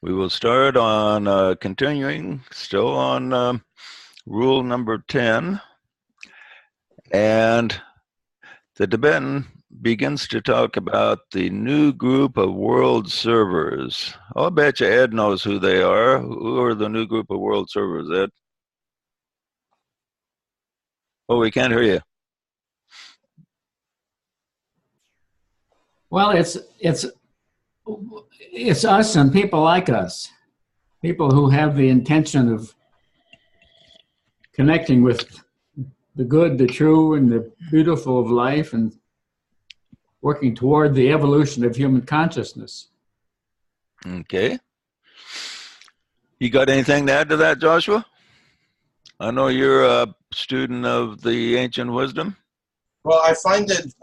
We will start on continuing, still on rule number 10. And the Tibetan begins to talk about the new group of world servers. I'll bet you Ed knows who they are. Who are the new group of world servers, Ed? Oh, we can't hear you. Well, it's us and people like us, people who have the intention of connecting with the good, the true, and the beautiful of life, and working toward the evolution of human consciousness. Okay. You got anything to add to that, Joshua? I know you're a student of the ancient wisdom. Well, I find it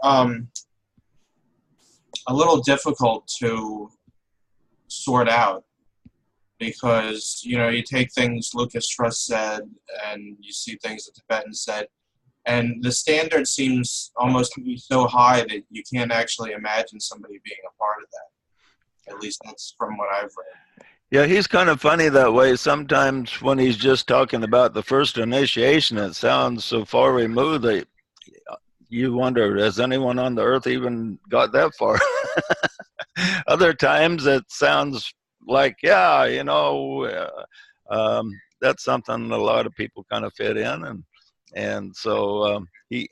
a little difficult to sort out because, you take things Lucas Trust said and you see things the Tibetans said, and the standard seems almost to be so high that you can't actually imagine somebody being a part of that. At least that's from what I've read. Yeah, he's kind of funny that way. Sometimes when he's just talking about the first initiation, it sounds so far removed that you wonder, has anyone on the earth even got that far? Other times it sounds like, yeah, that's something a lot of people kind of fit in. And so he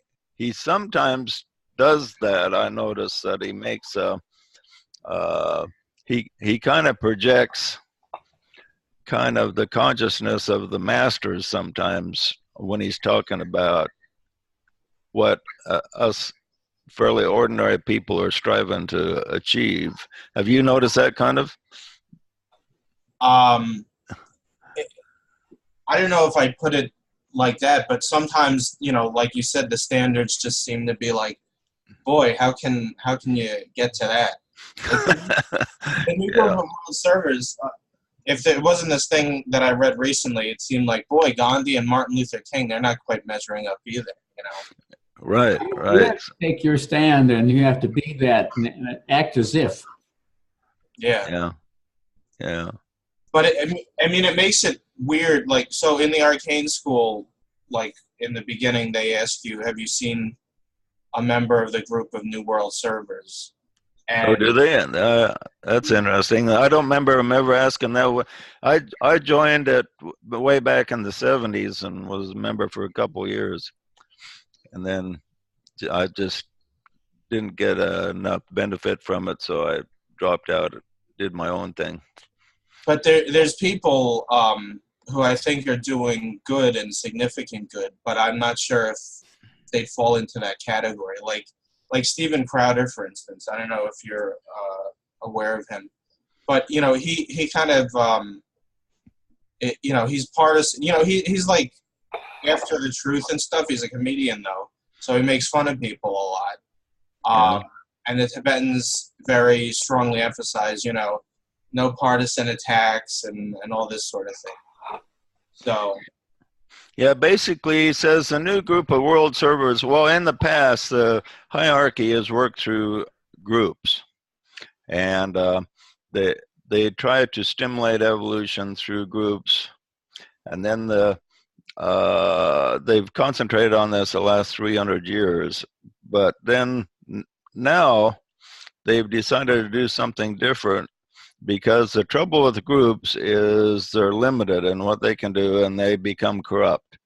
sometimes does that. I notice that he makes he kind of projects kind of the consciousness of the masters sometimes when he's talking about what us fairly ordinary people are striving to achieve. Have you noticed that kind of? I don't know if I put it like that, but sometimes, like you said, the standards just seem to be like, boy, how can you get to that? The new group of world servers, if it wasn't this thing that I read recently, it seemed like, boy, Gandhi and Martin Luther King, they're not quite measuring up either, Right. You have to take your stand, and you have to be that and act as if. Yeah. But it makes it weird. Like, so in the arcane school, like in the beginning, they asked you, have you seen a member of the group of New World servers? And do they? That's interesting. I don't remember him ever asking that. I joined it way back in the 70s and was a member for a couple of years. And then I just didn't get enough benefit from it, so I dropped out, did my own thing. But there's people who I think are doing good and significant good, but I'm not sure if they fall into that category. Like Stephen Crowder, for instance. I don't know if you're aware of him, but he kind of he's partisan. He's like after the truth and stuff. He's a comedian though, so he makes fun of people a lot. And the Tibetans very strongly emphasize, no partisan attacks and all this sort of thing. So. Yeah, basically he says a new group of world servers. Well, in the past, the hierarchy has worked through groups, and they try to stimulate evolution through groups, and then they've concentrated on this the last 300 years. But then now they've decided to do something different, because the trouble with groups is they're limited in what they can do and they become corrupt.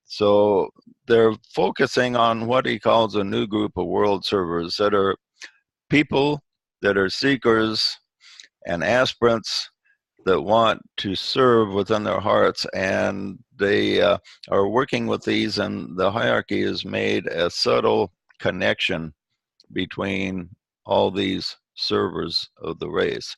So they're focusing on what he calls a new group of world servers that are people that are seekers and aspirants that want to serve within their hearts, and they are working with these, and the hierarchy has made a subtle connection between all these servers of the race.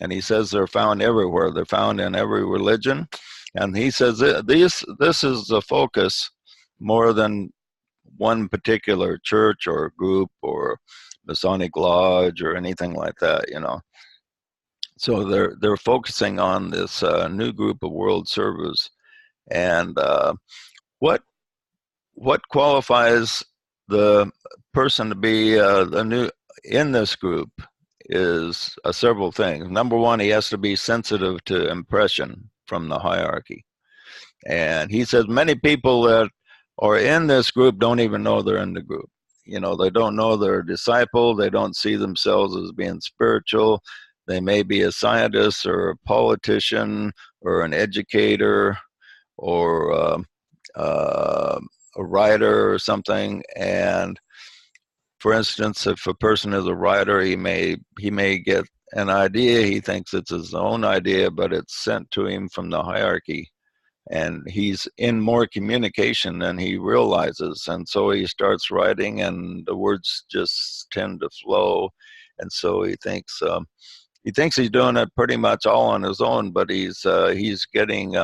And he says they're found everywhere. They're found in every religion. And he says this is the focus more than one particular church or group or Masonic lodge or anything like that, So they're focusing on this new group of world servers. And what qualifies the person to be in this group is several things. Number one, he has to be sensitive to impression from the hierarchy. And he says many people that are in this group don't even know they're in the group. You know, they don't know they're a disciple. They don't see themselves as being spiritual. They may be a scientist or a politician or an educator or a writer or something. And for instance, if a person is a writer, he may get an idea. He thinks it's his own idea, but it's sent to him from the hierarchy. And he's in more communication than he realizes, and so he starts writing and the words just tend to flow. And so he thinks he's doing it pretty much all on his own, but he's getting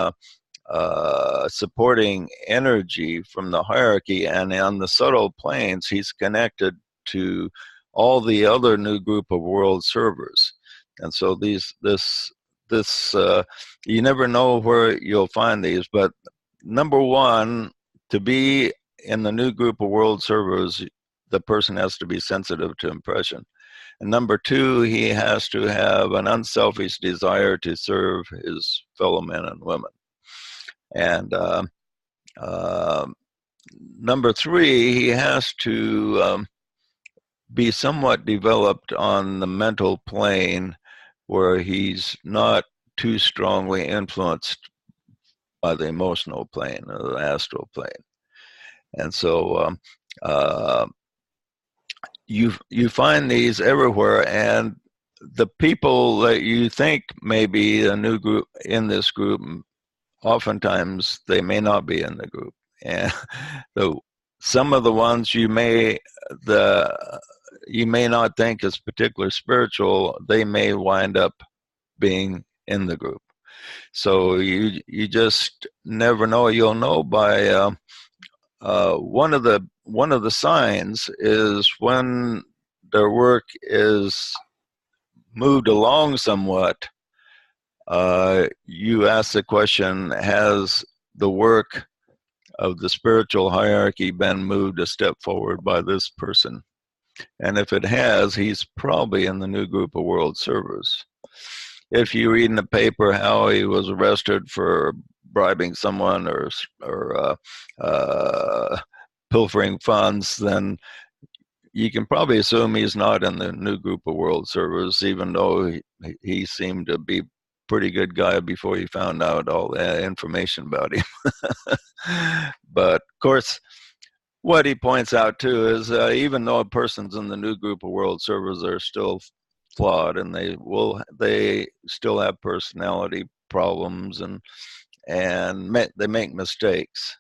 supporting energy from the hierarchy, and on the subtle planes he's connected to all the other new group of world servers. And so this you never know where you'll find these, but number one, to be in the new group of world servers, the person has to be sensitive to impression. And number two, he has to have an unselfish desire to serve his fellow men and women. And number three, he has to be somewhat developed on the mental plane, where he's not too strongly influenced by the emotional plane or the astral plane. And so you find these everywhere, and the people that you think may be a new group in this group, oftentimes they may not be in the group. And some of the ones you may not think is particularly spiritual, they may wind up being in the group. So you just never know. You'll know by one of the signs is when their work is moved along somewhat. You ask the question, has the work of the spiritual hierarchy been moved a step forward by this person? And if it has, he's probably in the new group of world servers. If you read in the paper how he was arrested for bribing someone or pilfering funds, then you can probably assume he's not in the new group of world servers, even though he seemed to be a pretty good guy before you found out all the information about him. But of course, what he points out too is even though a person's in the new group of world servers, they're still flawed, and they still have personality problems, and they make mistakes.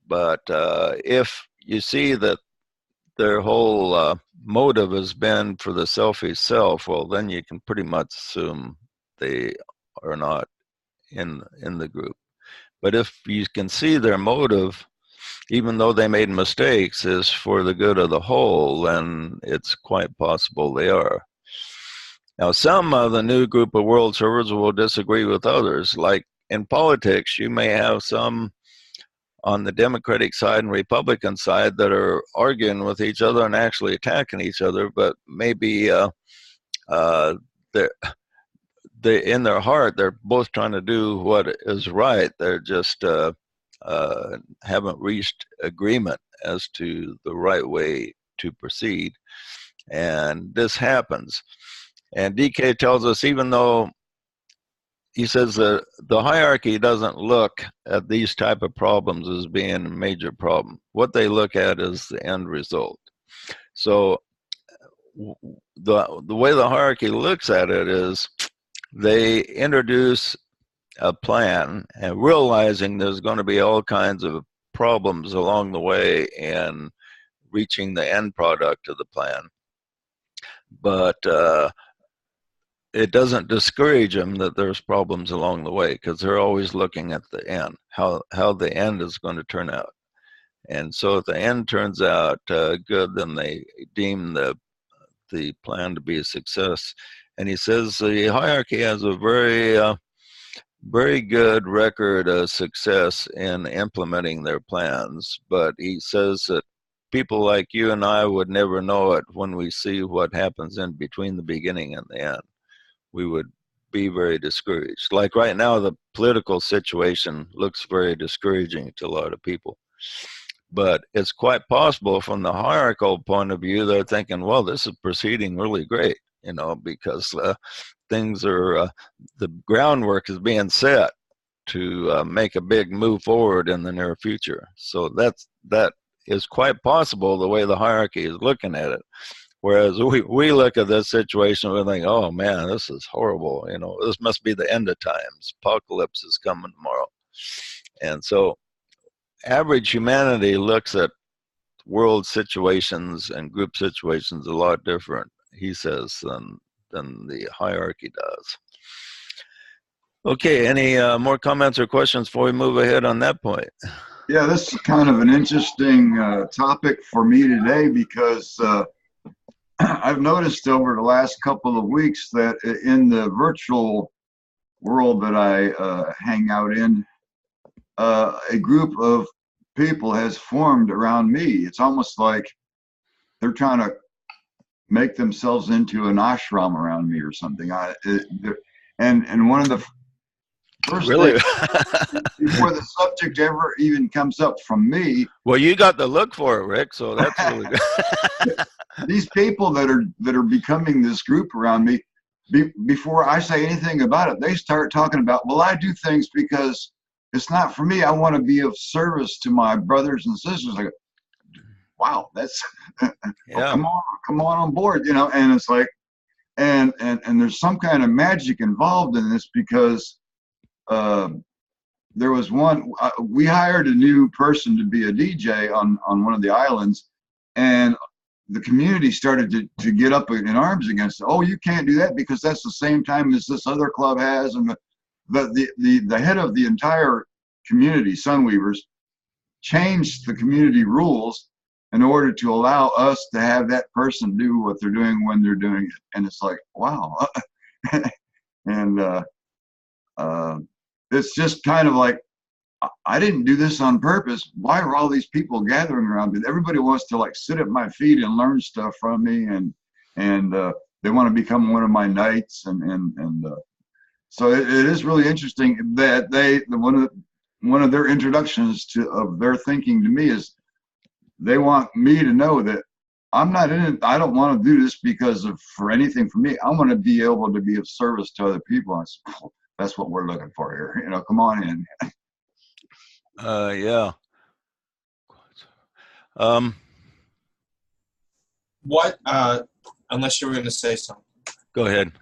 But if you see that their whole motive has been for the selfish self, well, then you can pretty much assume they are not in the group. But if you can see their motive, even though they made mistakes, is for the good of the whole, then it's quite possible they are. Now, some of the new group of world servers will disagree with others. Like in politics, you may have some on the Democratic side and Republican side that are arguing with each other and actually attacking each other, but maybe they in their heart, they're both trying to do what is right. They're just haven't reached agreement as to the right way to proceed. And this happens. And DK tells us, even though he says that the hierarchy doesn't look at these type of problems as being a major problem. What they look at is the end result. So the way the hierarchy looks at it is they introduce a plan, and realizing there's going to be all kinds of problems along the way in reaching the end product of the plan. But it doesn't discourage them that there's problems along the way, because they're always looking at the end, how the end is going to turn out. And so if the end turns out good, then they deem the plan to be a success. And he says the hierarchy has a very good record of success in implementing their plans, but he says that people like you and I would never know it when we see what happens in between the beginning and the end. We would be very discouraged. Like right now, the political situation looks very discouraging to a lot of people. But it's quite possible from the hierarchical point of view, they're thinking, well, this is proceeding really great, because things are, the groundwork is being set to make a big move forward in the near future. So that is quite possible the way the hierarchy is looking at it. Whereas we look at this situation and we think, oh man, this is horrible. This must be the end of times. Apocalypse is coming tomorrow. And so average humanity looks at world situations and group situations a lot different, he says, than the hierarchy does. Okay, any more comments or questions before we move ahead on that point? Yeah, this is kind of an interesting topic for me today because I've noticed over the last couple of weeks that in the virtual world that I hang out in, a group of people has formed around me. It's almost like they're trying to make themselves into an ashram around me or something. And one of the first really things before the subject ever even comes up from me. Well, you got the look for it, Rick, so that's really good. These people that are becoming this group around me, before I say anything about it, they start talking about, well, I do things because it's not for me. I want to be of service to my brothers and sisters. I go, wow, that's yeah. Oh, come on board, and it's like, and there's some kind of magic involved in this because there was we hired a new person to be a DJ on one of the islands, and the community started to get up in arms against it. Oh, you can't do that because that's the same time as this other club has. And the head of the entire community, Sunweavers, changed the community rules in order to allow us to have that person do what they're doing when they're doing it. And it's like, wow. And it's just kind of like, I didn't do this on purpose. Why are all these people gathering around me? Everybody wants to like sit at my feet and learn stuff from me, and they want to become one of my knights, and so it is really interesting that one of their introductions of their thinking to me is they want me to know that I'm not in it. I don't want to do this for anything for me. I want to be able to be of service to other people. And that's what we're looking for here. Come on in. Yeah. What, unless you were going to say something. Go ahead.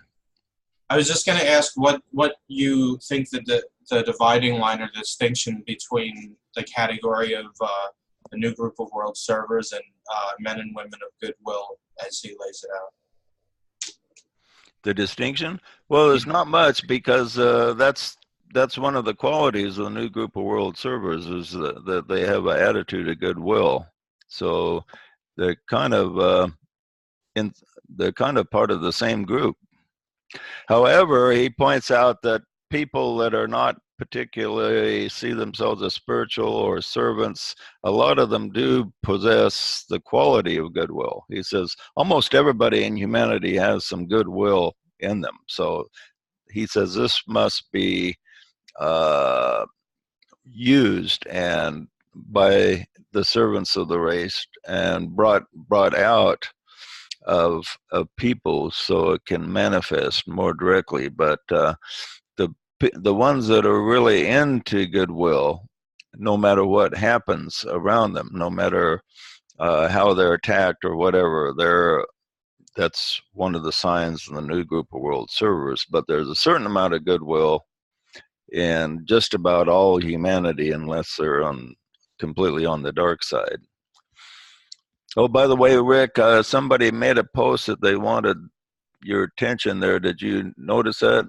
I was just going to ask what you think that the dividing line or distinction between the category of a new group of world servers and men and women of goodwill as he lays it out. The distinction? Well, there's not much because that's one of the qualities of the new group of world servers is that they have an attitude of goodwill. So they're kind of they're kind of part of the same group. However, he points out that people that are not particularly see themselves as spiritual or servants, a lot of them do possess the quality of goodwill. He says almost everybody in humanity has some goodwill in them. So he says this must be used and by the servants of the race and brought out of people so it can manifest more directly. But the ones that are really into goodwill, no matter what happens around them, no matter how they're attacked or whatever, that's one of the signs in the new group of world servers. But there's a certain amount of goodwill in just about all humanity unless they're completely on the dark side. Oh, by the way, Rick, somebody made a post that they wanted your attention there. Did you notice that?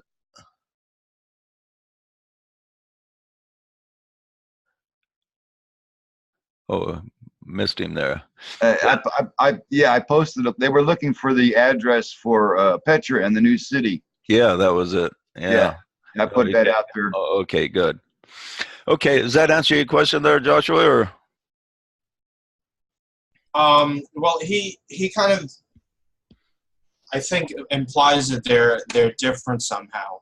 Oh, missed him there. I posted up. They were looking for the address for Petra and the new city. Yeah, that was it. Yeah. I put that out there. Oh, okay, good. Okay, does that answer your question there, Joshua? Or? Well, he kind of, I think, implies that they're different somehow,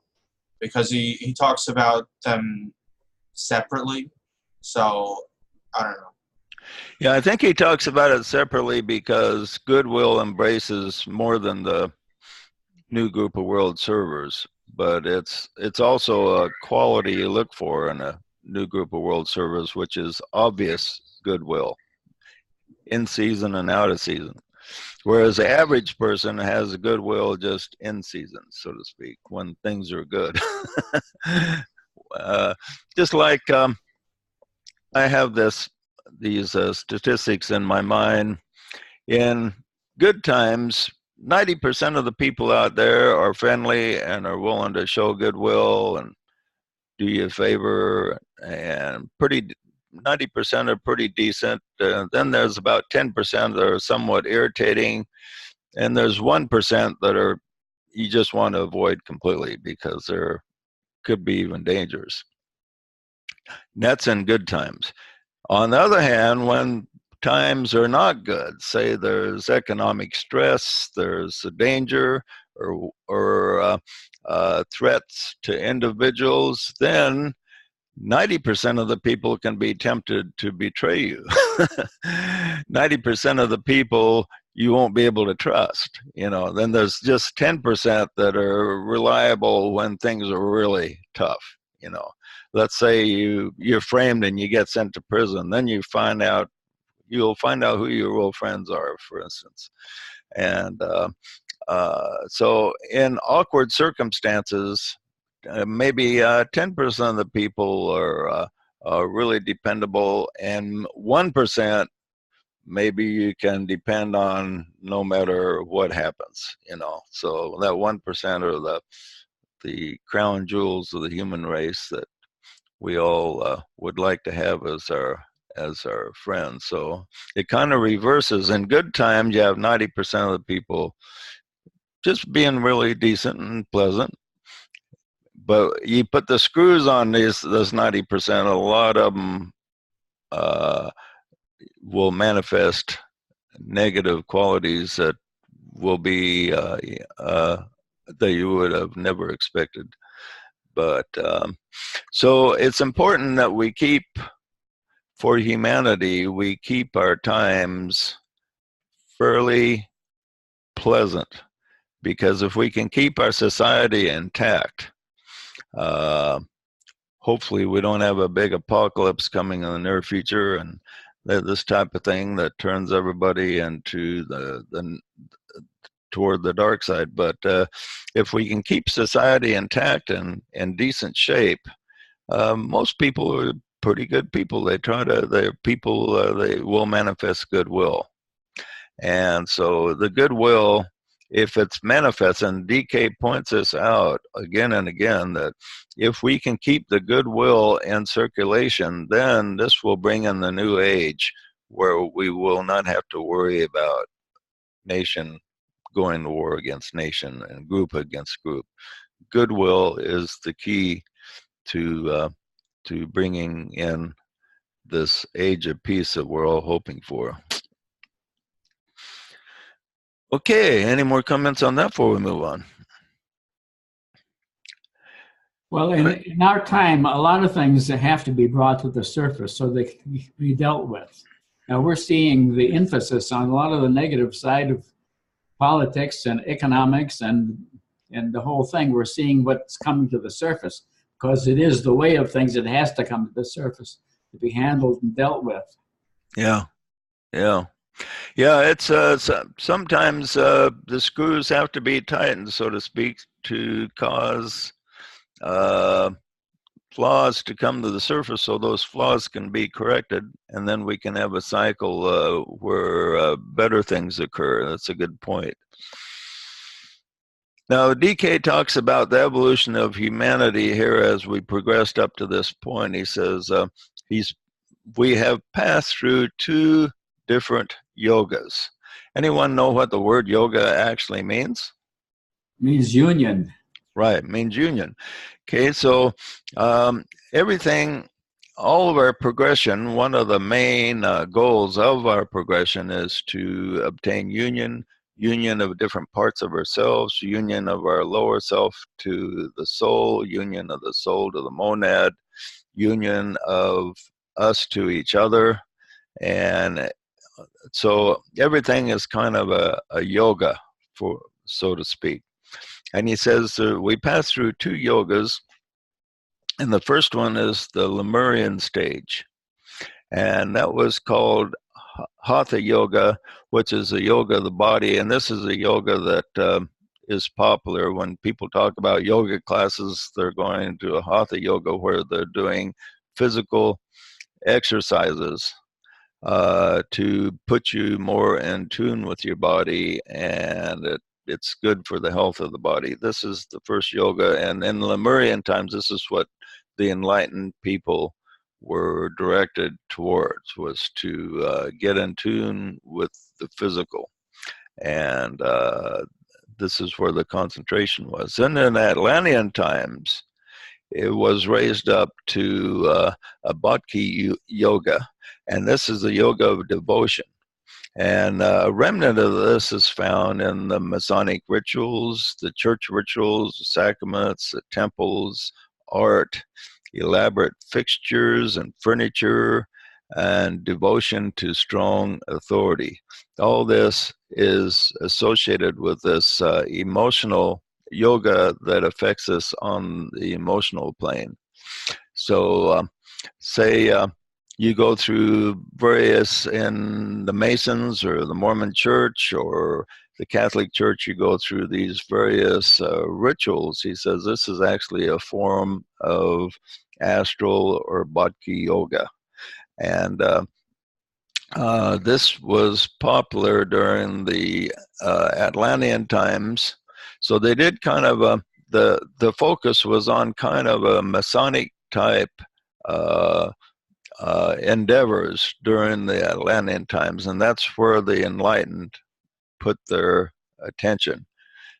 because he talks about them separately. So I don't know. Yeah, I think he talks about it separately because goodwill embraces more than the new group of world servers, but it's also a quality you look for in a new group of world servers, which is obvious goodwill in season and out of season. Whereas the average person has a goodwill just in season, so to speak, when things are good. Just like I have these statistics in my mind. In good times, 90% of the people out there are friendly and are willing to show goodwill and do you a favor, and 90% are pretty decent. Then there's about 10% that are somewhat irritating, and there's 1% that are you just want to avoid completely because there could be even dangers. That's in good times. On the other hand, when times are not good, say there's economic stress, there's a danger, or threats to individuals, then 90% of the people can be tempted to betray you. 90% of the people you won't be able to trust. Then there's just 10% that are reliable when things are really tough. Let's say you're framed and you get sent to prison, then you'll find out who your real friends are, for instance. And so in awkward circumstances, maybe 10% of the people are really dependable, and 1% maybe you can depend on no matter what happens. So that 1% are the crown jewels of the human race that we all would like to have as our friends. So it kind of reverses. In good times, you have 90% of the people just being really decent and pleasant. But you put the screws on this 90%, a lot of them will manifest negative qualities that will be that you would have never expected. But so it's important that we keep, for humanity, we keep our times fairly pleasant, because if we can keep our society intact, hopefully we don't have a big apocalypse coming in the near future and this type of thing that turns everybody into toward the dark side. But if we can keep society intact and in decent shape, most people are pretty good people. They will manifest goodwill. And so the goodwill, if it's manifest, and DK points this out again and again, that if we can keep the goodwill in circulation, then this will bring in the new age where we will not have to worry about nation going to war against nation and group against group. Goodwill is the key to bringing in this age of peace that we're all hoping for. Okay, any more comments on that before we move on? Well, in our time, a lot of things have to be brought to the surface so they can be dealt with. Now, we're seeing the emphasis on a lot of the negative side of politics and economics and the whole thing. We're seeing what's coming to the surface because it is the way of things. It has to come to the surface to be handled and dealt with. Yeah. It's sometimes the screws have to be tightened, so to speak, to cause flaws to come to the surface, so those flaws can be corrected, and then we can have a cycle where better things occur. That's a good point. Now, DK talks about the evolution of humanity here as we progressed up to this point. He says we have passed through two different yogas. Anyone know what the word yoga actually means? It means union. Right, means union. Okay, so everything all of our progression, one of the main goals of our progression is to obtain union of different parts of ourselves, union of our lower self to the soul, union of the soul to the monad, union of us to each other. And so everything is kind of a yoga, for so to speak. And he says we pass through two yogas, and the first one is the Lemurian stage, and that was called Hatha Yoga, which is a yoga of the body. And this is a yoga that is popular when people talk about yoga classes. They're going to a Hatha Yoga where they're doing physical exercises to put you more in tune with your body, and it's good for the health of the body. This is the first yoga, and in Lemurian times, this is what the enlightened people were directed towards, was to get in tune with the physical. And this is where the concentration was. And in Atlantean times, it was raised up to a Bhakti yoga, and this is the yoga of devotion. And a remnant of this is found in the Masonic rituals, the church rituals, the sacraments, the temples, art, elaborate fixtures and furniture, and devotion to strong authority. All this is associated with this emotional yoga that affects us on the emotional plane. So say you go through various, in the Masons or the Mormon Church or the Catholic Church, you go through these various rituals. He says this is actually a form of astral or Bhakti yoga. And this was popular during the Atlantean times. So they did kind of the focus was on kind of a Masonic type endeavors during the Atlantean times, and that's where the enlightened put their attention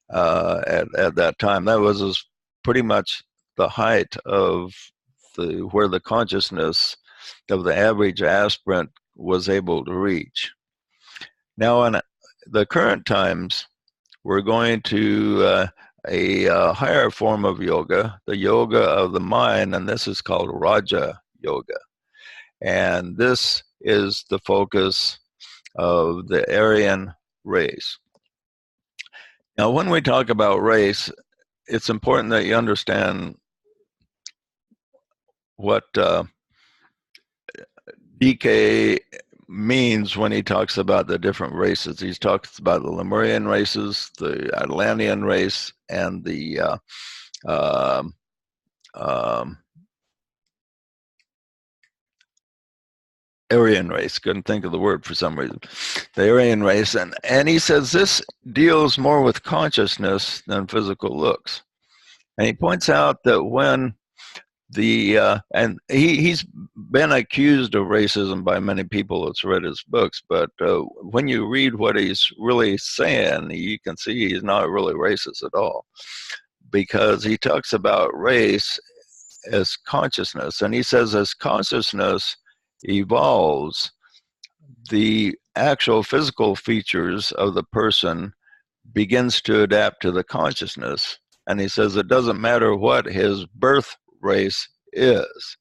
at that time. That was pretty much the height of where the consciousness of the average aspirant was able to reach. Now, in the current times, we're going to a higher form of yoga, the yoga of the mind, and this is called Raja Yoga. And this is the focus of the Aryan race. Now, when we talk about race, it's important that you understand what DK means when he talks about the different races. He talks about the Lemurian races, the Atlantean race, and the Aryan race. Couldn't think of the word for some reason. The Aryan race, and he says this deals more with consciousness than physical looks. And he points out that when and he's been accused of racism by many people that's read his books, but when you read what he's really saying, you can see he's not really racist at all, because he talks about race as consciousness. And he says as consciousness evolves, the actual physical features of the person begins to adapt to the consciousness. And he says it doesn't matter what his birth race is,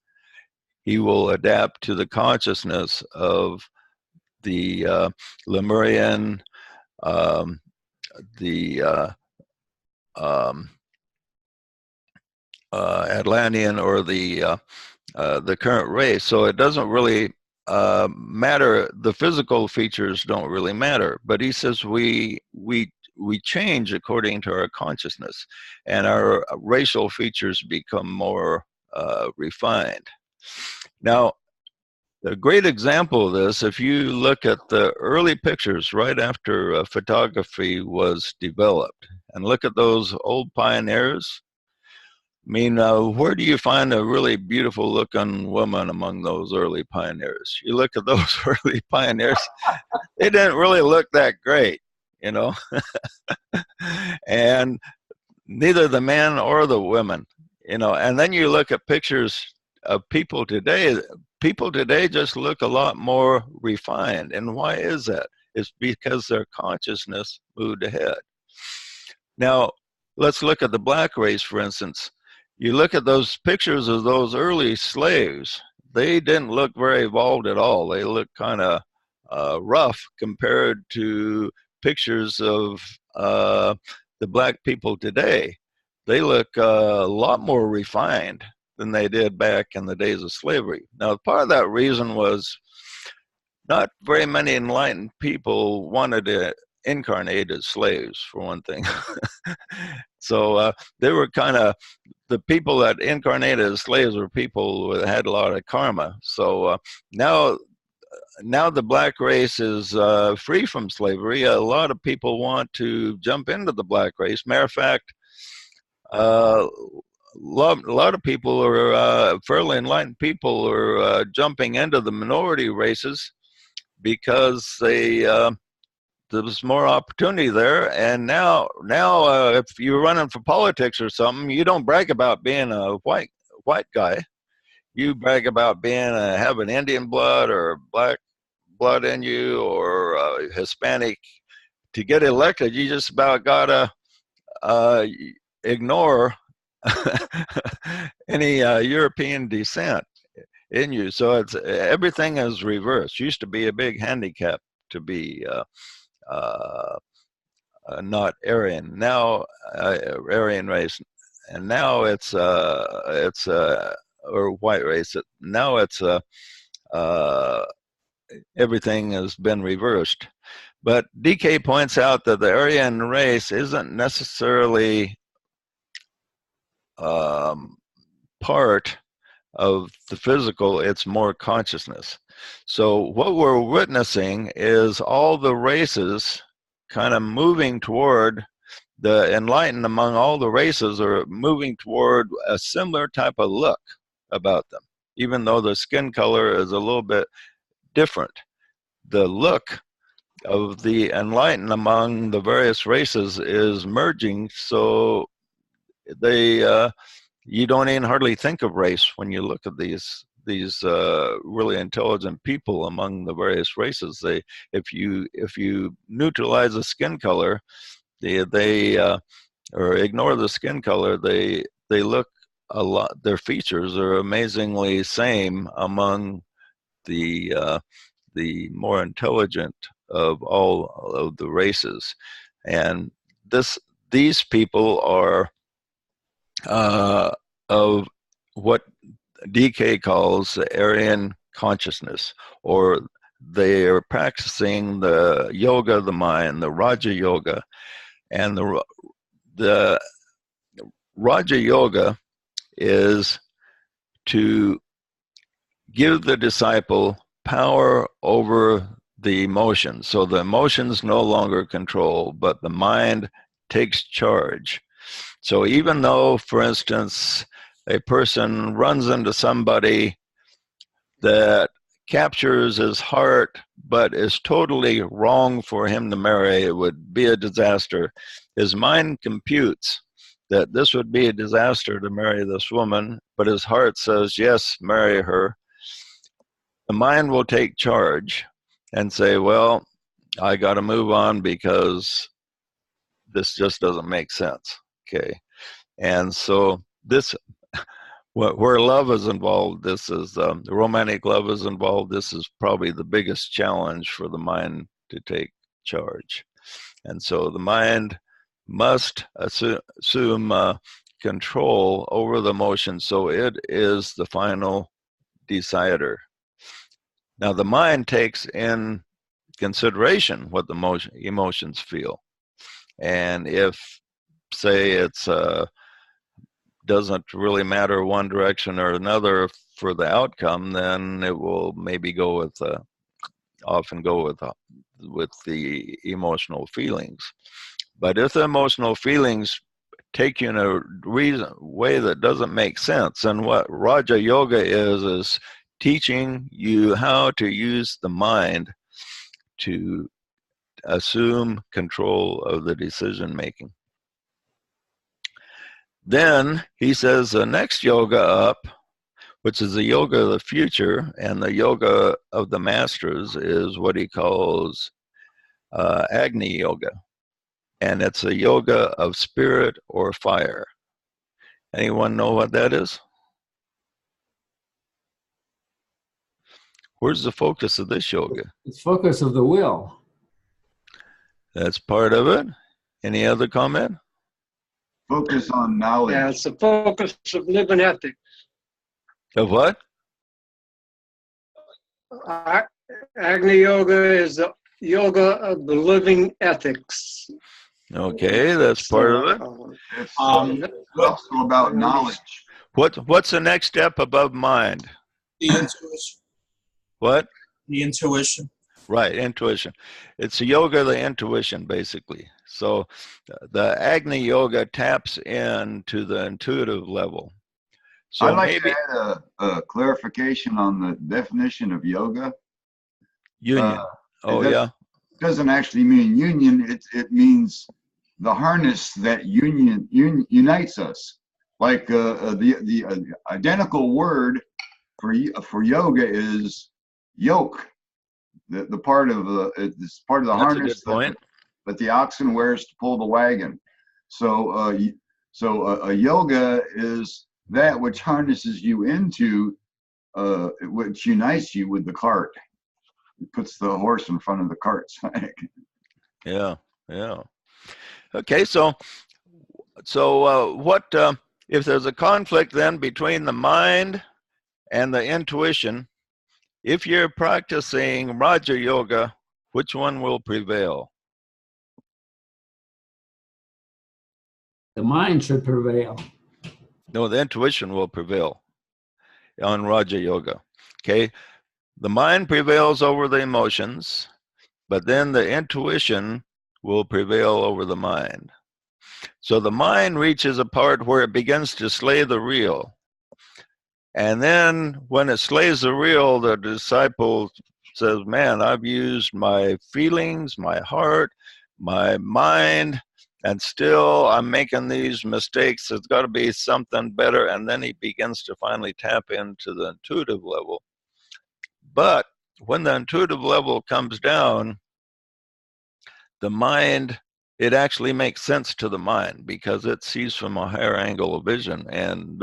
he will adapt to the consciousness of the Lemurian, the Atlantean, or the current race. So it doesn't really matter. The physical features don't really matter. But he says we change according to our consciousness, and our racial features become more refined. Now, a great example of this, if you look at the early pictures right after photography was developed, and look at those old pioneers. I mean, where do you find a really beautiful looking woman among those early pioneers? You look at those early pioneers, they didn't really look that great, you know. And neither the men or the women, you know. And then you look at pictures of people today just look a lot more refined. And why is that? It's because their consciousness moved ahead. Now, let's look at the black race, for instance. You look at those pictures of those early slaves, they didn't look very evolved at all. They looked kind of rough compared to pictures of the black people today. They look a lot more refined than they did back in the days of slavery. Now, part of that reason was not very many enlightened people wanted to incarnate as slaves, for one thing. So they were kind of, the people that incarnated as slaves were people who had a lot of karma. So now the black race is free from slavery. A lot of people want to jump into the black race. Matter of fact, a lot of people are fairly enlightened people are jumping into the minority races because there's more opportunity there. And now, if you're running for politics or something, you don't brag about being a white guy. You brag about being having Indian blood or black blood in you or Hispanic. To get elected, you just about gotta ignore any European descent in you. So it's everything is reversed. Used to be a big handicap to be not Aryan. Now Aryan race, and now it's or white race. Now it's everything has been reversed. But DK points out that the Aryan race isn't necessarily part of the physical, it's more consciousness. So what we're witnessing is all the races kind of moving toward, the enlightened among all the races are moving toward a similar type of look about them, even though the skin color is a little bit different. The look of the enlightened among the various races is merging, so they you don't even hardly think of race when you look at these really intelligent people among the various races. They, if you neutralize the skin color, they or ignore the skin color, they look a lot. Their features are amazingly same among the more intelligent of all of the races, and these people are of what DK calls the Aryan consciousness, or they are practicing the yoga of the mind, the Raja Yoga. And the Raja Yoga is to give the disciple power over the emotions. So the emotions no longer control, but the mind takes charge. So even though, for instance, a person runs into somebody that captures his heart, but is totally wrong for him to marry, it would be a disaster. His mind computes that this would be a disaster to marry this woman, but his heart says, yes, marry her. The mind will take charge and say, well, I got to move on because this just doesn't make sense. Okay. And so this, where love is involved, this is the romantic love is involved. This is probably the biggest challenge for the mind to take charge. And so the mind must assume control over the emotion. So it is the final decider. Now the mind takes in consideration what the emotions feel. And if, say, it's doesn't really matter one direction or another for the outcome, then it will maybe go with often go with the emotional feelings. But if the emotional feelings take you in a way that doesn't make sense, and what Raja Yoga is teaching you how to use the mind to assume control of the decision making. Then he says the next yoga up, which is the yoga of the future, and the yoga of the masters is what he calls Agni Yoga. And it's a yoga of spirit or fire. Anyone know what that is? Where's the focus of this yoga? It's focus of the will. That's part of it. Any other comment? Focus on knowledge. Yeah, it's the focus of living ethics. Of what? Agni Yoga is the yoga of the living ethics. Okay, that's part of it. It's Um, also about knowledge. What's the next step above mind? The intuition. What? The intuition. Right, intuition. It's a yoga of the intuition, basically. So the Agni Yoga taps into the intuitive level. So I'd like maybe to add a clarification on the definition of yoga. union. It doesn't actually mean union. It means the harness that unites us. Like the identical word for yoga is yoke. The part of it's part of the That's harness a good point. that the oxen wears to pull the wagon. So a yoga is that which harnesses you into which unites you with the cart. It puts the horse in front of the cart. Yeah, yeah. Okay, so what if there's a conflict then between the mind and the intuition? If you're practicing Raja Yoga, which one will prevail? The mind should prevail. No, the intuition will prevail on Raja Yoga. Okay, the mind prevails over the emotions, but then the intuition will prevail over the mind. So the mind reaches a part where it begins to slay the real. And then when it slays the real, the disciple says, man, I've used my feelings, my heart, my mind, and still I'm making these mistakes. There's got to be something better. And then he begins to finally tap into the intuitive level. But when the intuitive level comes down, the mind, it actually makes sense to the mind because it sees from a higher angle of vision. And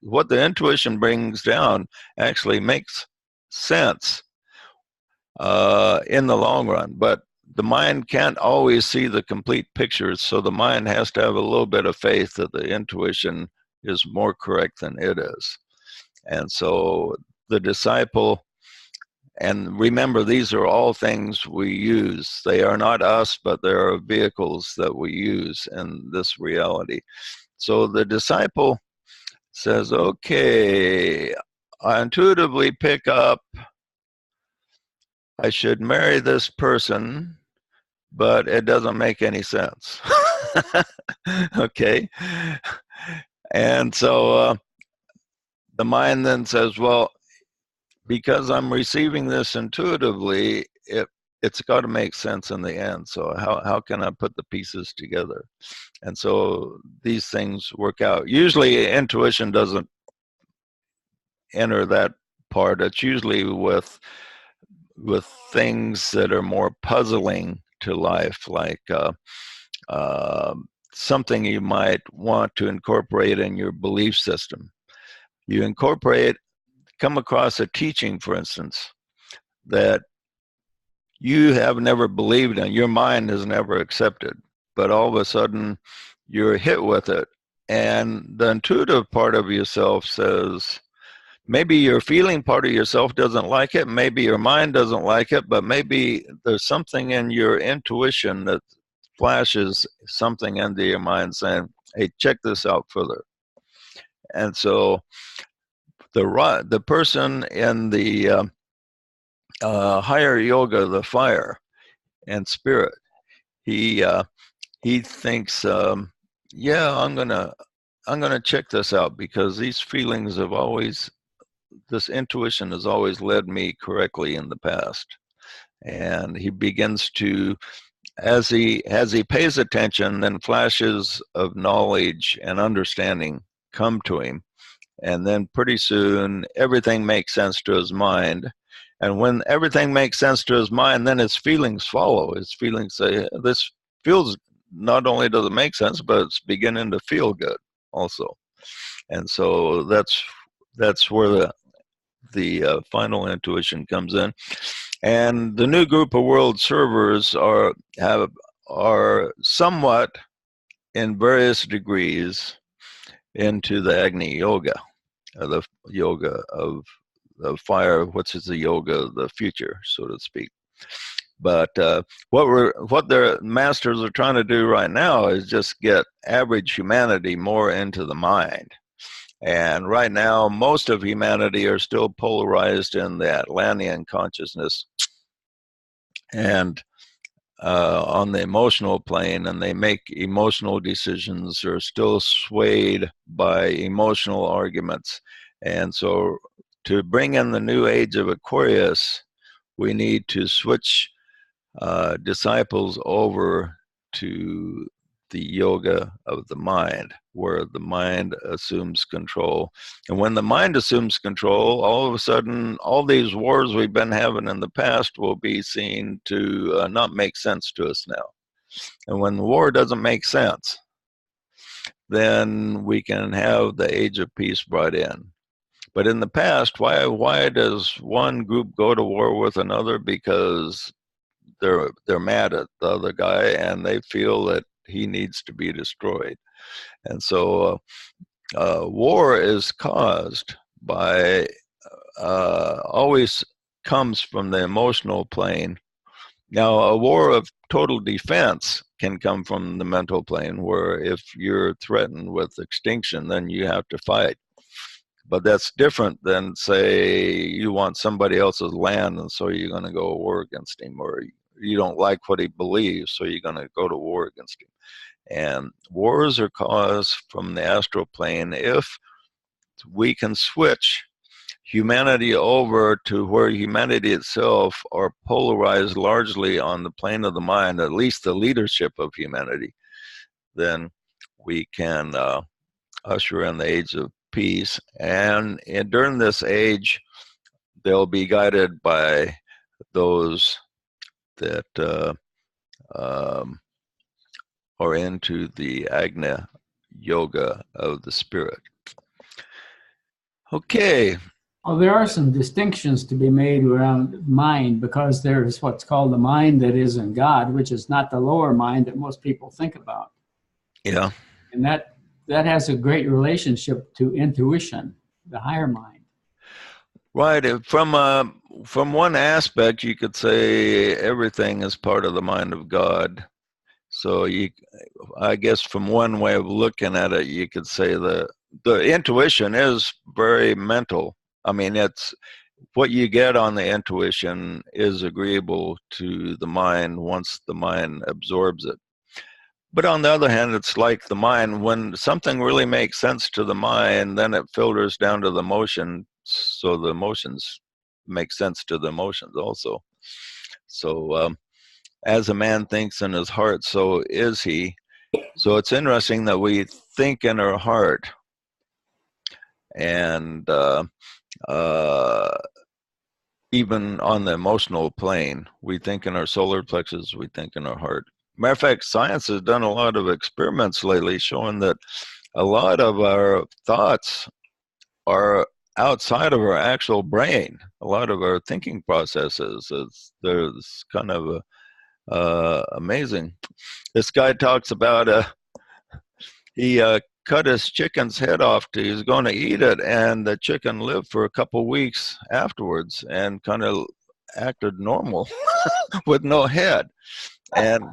what the intuition brings down actually makes sense in the long run. But the mind can't always see the complete picture. So the mind has to have a little bit of faith that the intuition is more correct than it is. And so the disciple, and remember, these are all things we use. They are not us, but they are vehicles that we use in this reality. So the disciple says, okay, I intuitively pick up, I should marry this person, but it doesn't make any sense. Okay. And so the mind then says, well, because I'm receiving this intuitively, it's got to make sense in the end. So how can I put the pieces together? And so these things work out. Usually intuition doesn't enter that part. It's usually with things that are more puzzling to life, like something you might want to incorporate in your belief system. You come across a teaching, for instance, that you have never believed in, your mind has never accepted, but all of a sudden you're hit with it. And the intuitive part of yourself says, maybe your feeling part of yourself doesn't like it, maybe your mind doesn't like it, but maybe there's something in your intuition that flashes something into your mind saying, hey, check this out further. And so the person in the higher yoga, the fire and spirit, he thinks, yeah, I'm gonna check this out because these feelings have always, this intuition has always led me correctly in the past. And he begins to, as he pays attention, then flashes of knowledge and understanding come to him. and then pretty soon everything makes sense to his mind. And when everything makes sense to his mind, then his feelings follow. His feelings say, this feels, not only does it make sense, but it's beginning to feel good also. And so that's where the final intuition comes in. And the new group of world servers are somewhat, in various degrees, into the Agni Yoga, the yoga of the fire, which is the yoga of the future, so to speak. But what their masters are trying to do right now is just get average humanity more into the mind. And right now, most of humanity are still polarized in the Atlantean consciousness and on the emotional plane, and they make emotional decisions, are still swayed by emotional arguments. And so to bring in the new age of Aquarius, we need to switch disciples over to the yoga of the mind, where the mind assumes control. And when the mind assumes control, all of a sudden, all these wars we've been having in the past will be seen to not make sense to us now. And when the war doesn't make sense, then we can have the age of peace brought in. But in the past, why does one group go to war with another? Because they're mad at the other guy and they feel that he needs to be destroyed. And so war is caused by, always comes from the emotional plane. Now, a war of total defense can come from the mental plane, where if you're threatened with extinction, then you have to fight. But that's different than, say, you want somebody else's land, and so you're going to go to war against him, or you don't like what he believes, so you're going to go to war against him. And wars are caused from the astral plane. If we can switch humanity over to where humanity itself are polarized largely on the plane of the mind, at least the leadership of humanity, then we can usher in the age of peace. And during this age, they'll be guided by those that are into the Agni Yoga of the spirit. Okay. Well, there are some distinctions to be made around mind, because there's what's called the mind that is in God, which is not the lower mind that most people think about. Yeah. And that has a great relationship to intuition, the higher mind. Right. From one aspect, you could say everything is part of the mind of God. So I guess from one way of looking at it, you could say the intuition is very mental. I mean, it's what you get on the intuition is agreeable to the mind once the mind absorbs it. But on the other hand, it's like the mind, when something really makes sense to the mind, then it filters down to the emotion, so the emotions make sense to the emotions also. So as a man thinks in his heart, so is he. So it's interesting that we think in our heart, and even on the emotional plane, we think in our solar plexus, we think in our heart. Matter of fact, science has done a lot of experiments lately showing that a lot of our thoughts are outside of our actual brain. A lot of our thinking processes, there's kind of amazing. This guy talks about he cut his chicken's head off. He was going to eat it, and the chicken lived for a couple weeks afterwards and kind of acted normal with no head. And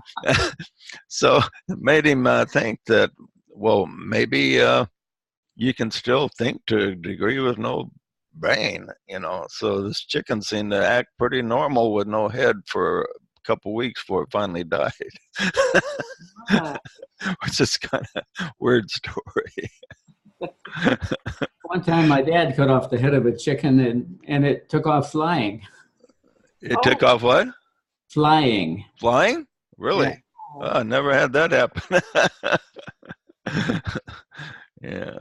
so it made him think that, well, maybe you can still think to a degree with no brain, So this chicken seemed to act pretty normal with no head for a couple weeks before it finally died. Which is kind of weird story. One time my dad cut off the head of a chicken and it took off flying. It took off what? Flying. Flying? Really? Yeah. Oh, I never had that happen. Yeah.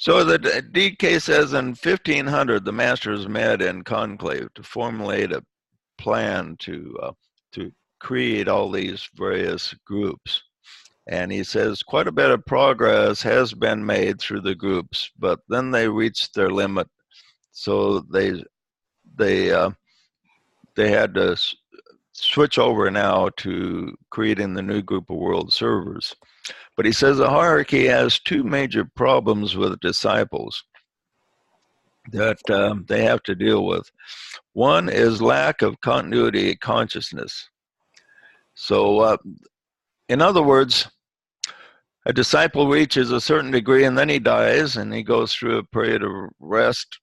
So the DK says in 1500, the masters met in conclave to formulate a plan to create all these various groups. And he says quite a bit of progress has been made through the groups, but then they reached their limit. So they had to switch over now to creating the new group of world servers. But he says the hierarchy has two major problems with disciples that they have to deal with. One is lack of continuity consciousness. So in other words, a disciple reaches a certain degree and then he dies and he goes through a period of rest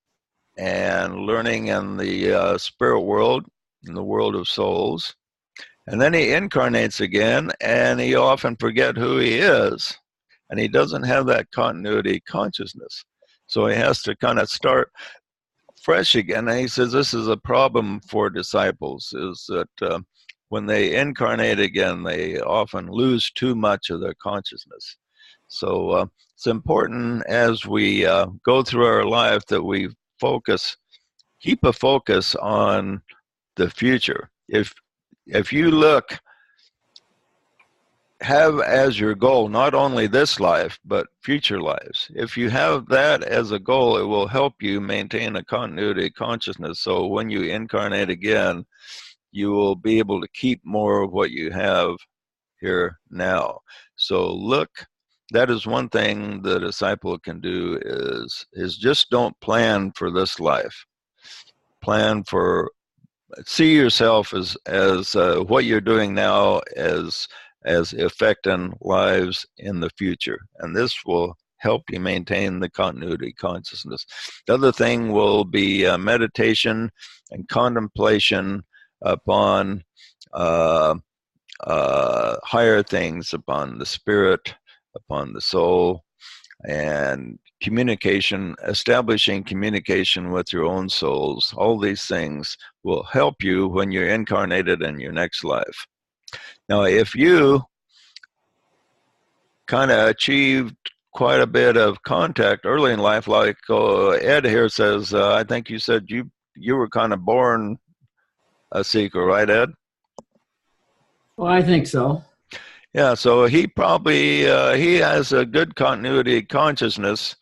and learning in the spirit world, in the world of souls. And then he incarnates again and he often forgets who he is. And he doesn't have that continuity consciousness. So he has to kind of start fresh again. And he says this is a problem for disciples, is that when they incarnate again, they often lose too much of their consciousness. So it's important as we go through our life that we keep a focus on the future. If you have as your goal not only this life but future lives, if you have that as a goal, it will help you maintain a continuity consciousness. So when you incarnate again, you will be able to keep more of what you have here now. So that is one thing the disciple can do is just don't plan for this life. See yourself as what you're doing now as affecting lives in the future, and this will help you maintain the continuity consciousness. The other thing will be meditation and contemplation upon higher things, upon the spirit, upon the soul, and communication, establishing communication with your own souls. All these things will help you when you're incarnated in your next life. Now, if you kind of achieved quite a bit of contact early in life, like Ed here says, I think you said you were kind of born a seeker, right, Ed? Well, I think so. Yeah, so he probably he has a good continuity consciousness.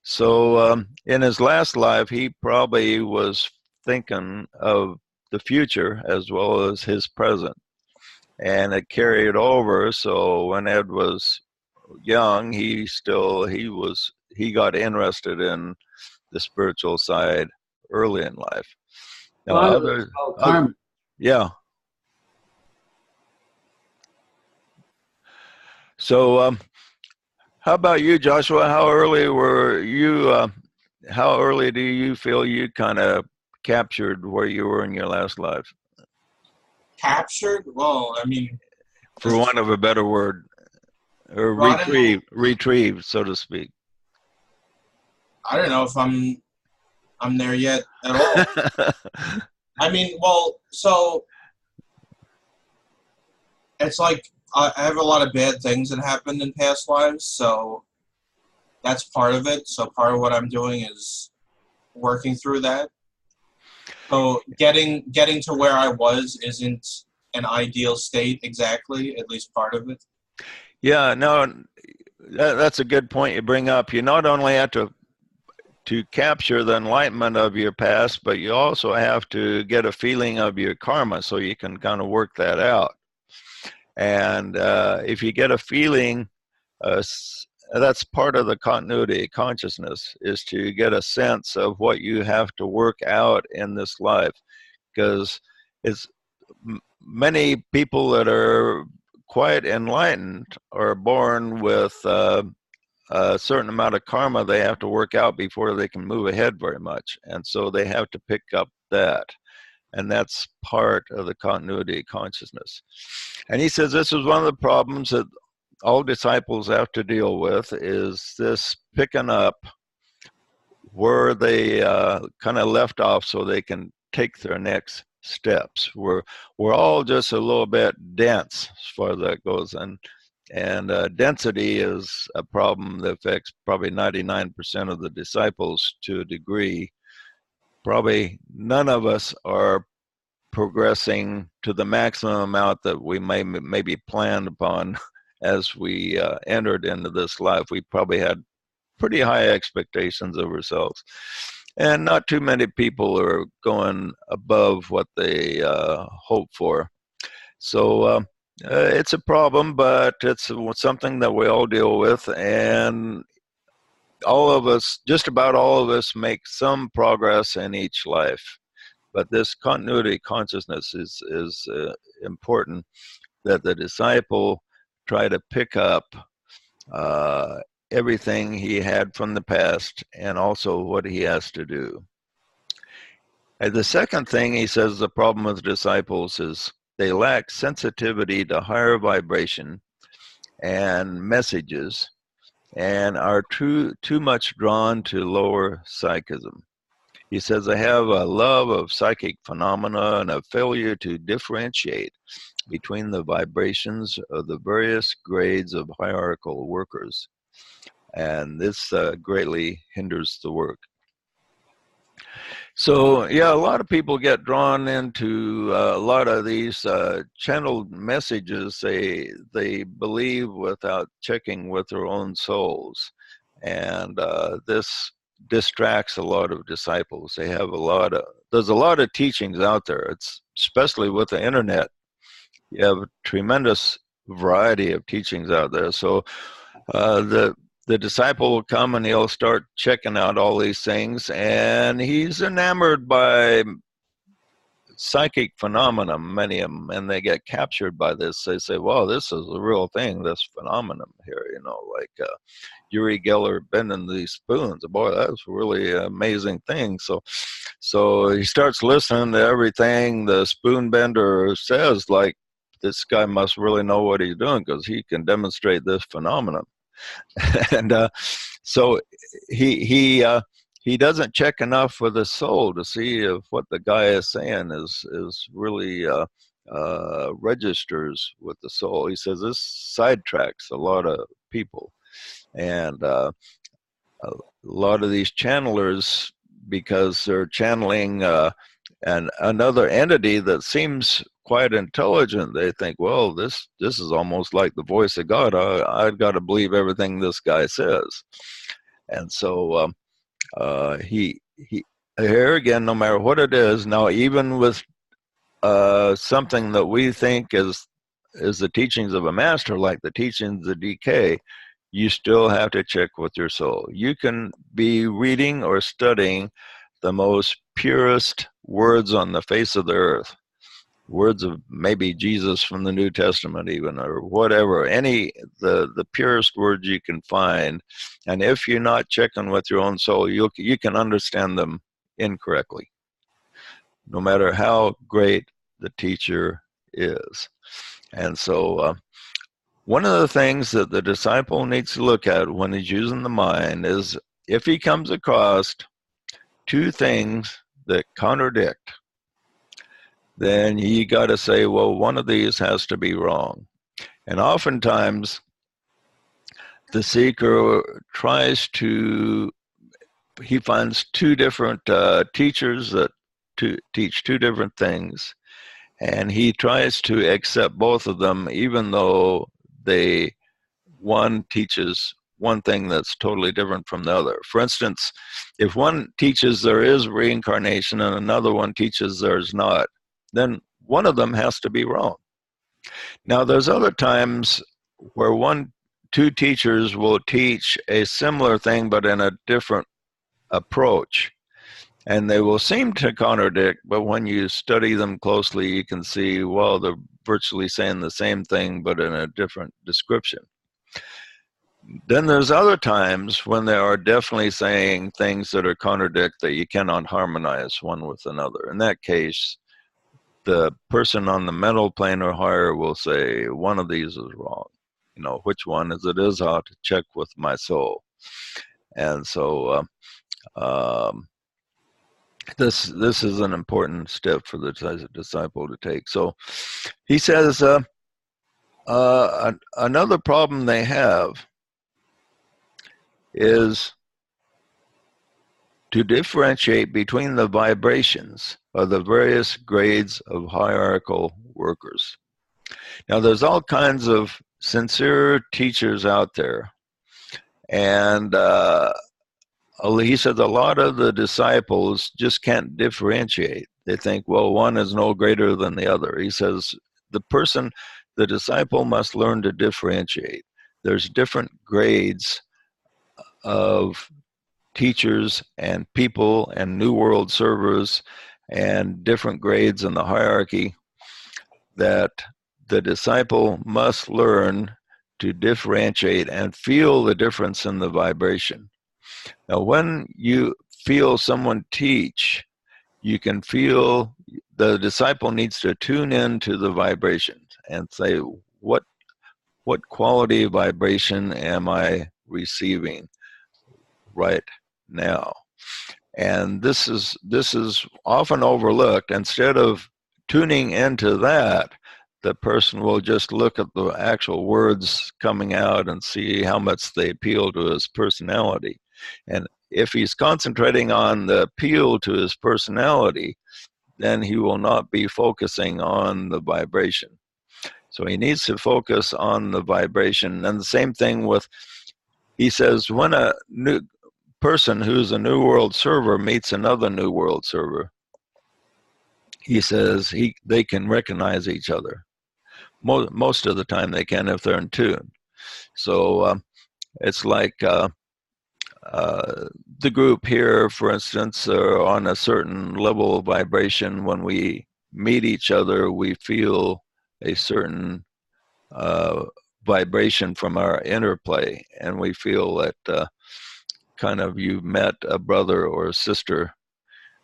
So in his last life, he probably was thinking of the future as well as his present, and it carried over. So when Ed was young, he got interested in the spiritual side early in life. Now, yeah. So, how about you, Joshua? How early do you feel you kind of captured where you were in your last life? Captured? Well, I mean, for want of a better word, or retrieved, so to speak. I don't know if I'm there yet at all. I mean, well, so it's like I have a lot of bad things that happened in past lives, so that's part of it. So part of what I'm doing is working through that. So getting to where I was isn't an ideal state exactly, at least part of it. Yeah, no, that's a good point you bring up. You not only have to capture the enlightenment of your past, but you also have to get a feeling of your karma so you can kind of work that out. And if you get a feeling, that's part of the continuity consciousness, is to get a sense of what you have to work out in this life. Because it's many people that are quite enlightened are born with a certain amount of karma they have to work out before they can move ahead very much. And so they have to pick up that. And that's part of the continuity consciousness. And he says this is one of the problems that all disciples have to deal with, is this picking up where they kind of left off so they can take their next steps. We're all just a little bit dense as far as that goes. And And density is a problem that affects probably 99% of the disciples to a degree. Probably none of us are progressing to the maximum amount that we maybe planned upon as we entered into this life. We probably had pretty high expectations of ourselves. And not too many people are going above what they hope for. So it's a problem, but it's something that we all deal with. And all of us, just about all of us, make some progress in each life. But this continuity consciousness is important, that the disciple try to pick up everything he had from the past and also what he has to do. And the second thing he says the problem with disciples is they lack sensitivity to higher vibration and messages and are too much drawn to lower psychism. He says they have a love of psychic phenomena and a failure to differentiate between the vibrations of the various grades of hierarchical workers. And this greatly hinders the work. So, yeah, a lot of people get drawn into a lot of these channeled messages they believe without checking with their own souls. And this distracts a lot of disciples. There's a lot of teachings out there. It's especially with the internet. You have a tremendous variety of teachings out there. So the disciple will come and he'll start checking out all these things, and he's enamored by psychic phenomena, many of them, and they get captured by this. They say, well, this is a real thing, this phenomenon here, like Uri Geller bending these spoons. Boy, that's a really amazing thing. So he starts listening to everything the spoon bender says, like, this guy must really know what he's doing because he can demonstrate this phenomenon. And so he doesn't check enough with his soul to see if what the guy is saying is really registers with the soul. He says this sidetracks a lot of people, and a lot of these channelers, because they're channeling another entity that seems quite intelligent, they think, well, this is almost like the voice of God. I've got to believe everything this guy says. And so he here again, no matter what it is, now even with something that we think is the teachings of a master, like the teachings of DK, you still have to check with your soul. You can be reading or studying the most purest words on the face of the earth, words of maybe Jesus from the New Testament even, or whatever, the purest words you can find, and if you're not checking with your own soul, you can understand them incorrectly, no matter how great the teacher is. And so one of the things that the disciple needs to look at when he's using the mind is if he comes across two things that contradict, then you got to say, well, one of these has to be wrong. And oftentimes the seeker he finds two different teachers that teach two different things, and he tries to accept both of them, even though one teaches one thing that's totally different from the other. For instance, if one teaches there is reincarnation and another one teaches there's not, then one of them has to be wrong. Now, there's other times where two teachers will teach a similar thing but in a different approach, and they will seem to contradict, but when you study them closely, you can see, well, they're virtually saying the same thing but in a different description. Then there's other times when they are definitely saying things that are contradict, that you cannot harmonize one with another. In that case, the person on the mental plane or higher will say, one of these is wrong. Which one is it? Is how to check with my soul. And so this is an important step for the disciple to take. So he says, Another problem they have is to differentiate between the vibrations of the various grades of hierarchical workers. Now, there's all kinds of sincere teachers out there, and he said a lot of the disciples just can't differentiate. They think, well, one is no greater than the other. He says the disciple must learn to differentiate. There's different grades of teachers and people and New World servers and different grades in the hierarchy that the disciple must learn to differentiate and feel the difference in the vibration. Now, when you feel someone teach, you can feel the disciple needs to tune into the vibration and say, what quality of vibration am I receiving right now? And this is often overlooked. Instead of tuning into that, the person will just look at the actual words coming out and see how much they appeal to his personality. And if he's concentrating on the appeal to his personality, then he will not be focusing on the vibration. So he needs to focus on the vibration. And the same thing with, he says, when a new person who's a New World server meets another New World server, he says they can recognize each other. Most of the time they can if they're in tune. So it's like the group here, for instance, are on a certain level of vibration. When we meet each other, we feel a certain vibration from our interplay, and we feel that kind of you met a brother or a sister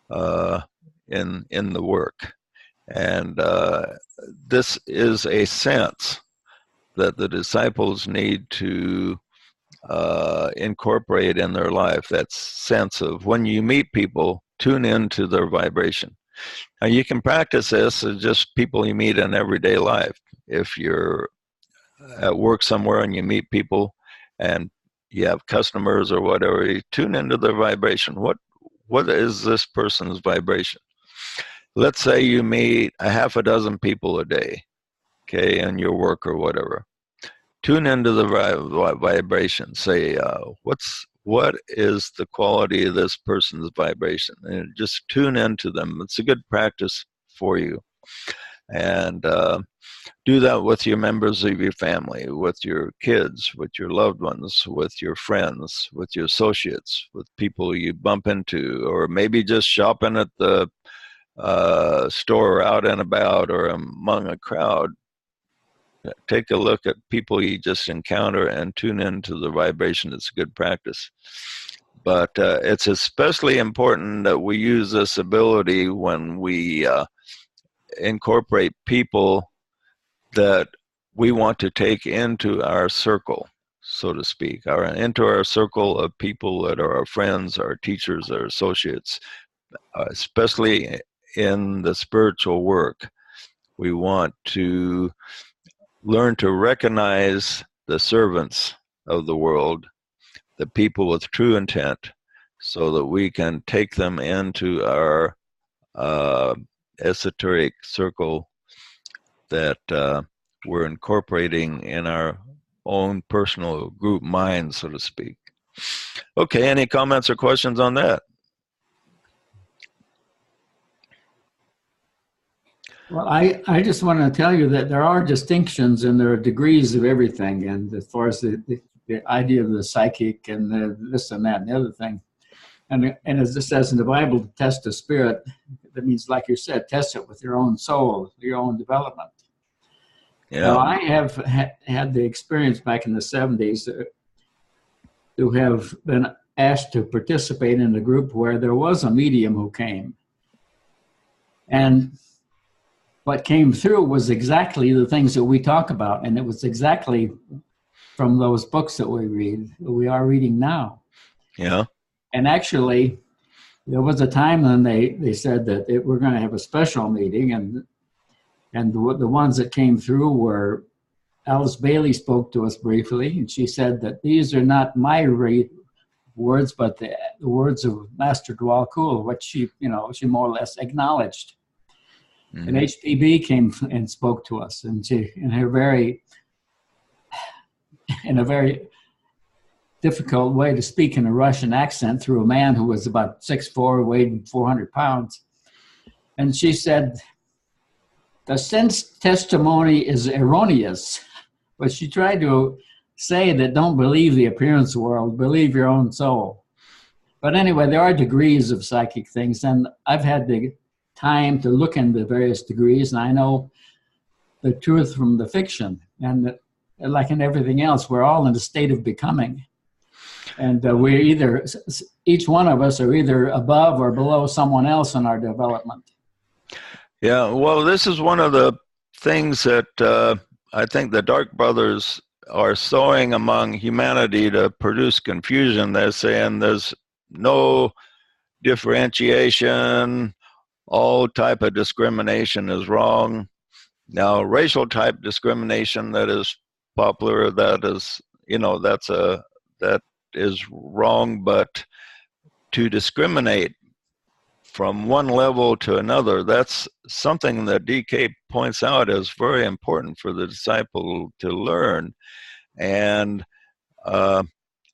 in the work. And this is a sense that the disciples need to incorporate in their life, that sense of when you meet people, tune into their vibration. Now you can practice this as just people you meet in everyday life. If you're at work somewhere and you meet people and you have customers or whatever, you tune into their vibration. What is this person's vibration? Let's say you meet a half a dozen people a day, okay, in your work or whatever. Tune into the vibration. Say, what is the quality of this person's vibration? And just tune into them. It's a good practice for you. And do that with your members of your family, with your kids, with your loved ones, with your friends, with your associates, with people you bump into, or maybe just shopping at the store, out and about, or among a crowd. Take a look at people you just encounter and tune into the vibration. It's a good practice. But it's especially important that we use this ability when we incorporate people that we want to take into our circle, so to speak, into our circle of people that are our friends, our teachers, our associates, especially in the spiritual work. We want to learn to recognize the servants of the world, the people with true intent, so that we can take them into our esoteric circle that we're incorporating in our own personal group mind, so to speak. Okay, any comments or questions on that? Well, I just want to tell you that there are distinctions and there are degrees of everything. And as far as the idea of the psychic and this and that and the other thing. And as it says in the Bible, to test the spirit, that means, like you said, test it with your own soul, your own development. Yeah. Now, I have had the experience back in the 70s to have been asked to participate in a group where there was a medium who came. And what came through was exactly the things that we talk about, and it was exactly from those books that we are reading now. Yeah. And actually, there was a time when they said that we're going to have a special meeting, and the ones that came through were Alice Bailey spoke to us briefly, and she said that these are not my words, but the words of Master Dwal Kul, which she more or less acknowledged. Mhm. And HPB came and spoke to us, and she, in a very difficult way to speak in a Russian accent through a man who was about 6'4", weighed 400 pounds. And she said, the sense testimony is erroneous, but she tried to say that don't believe the appearance world, believe your own soul. But anyway, there are degrees of psychic things, and I've had the time to look into various degrees, and I know the truth from the fiction. And like in everything else, we're all in a state of becoming. And we're either, each one of us are either above or below someone else in our development. Yeah, well, this is one of the things that I think the Dark Brothers are sowing among humanity to produce confusion. They're saying there's no differentiation, all type of discrimination is wrong. Now, racial type discrimination that is popular, that is, that is wrong, but to discriminate from one level to another, that's something that DK points out as very important for the disciple to learn. And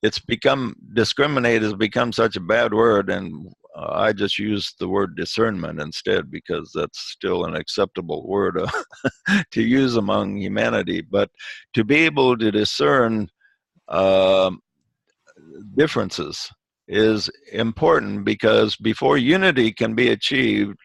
it's become, discriminate has become such a bad word, and I just use the word discernment instead, because that's still an acceptable word to use among humanity. But to be able to discern differences is important, because before unity can be achieved,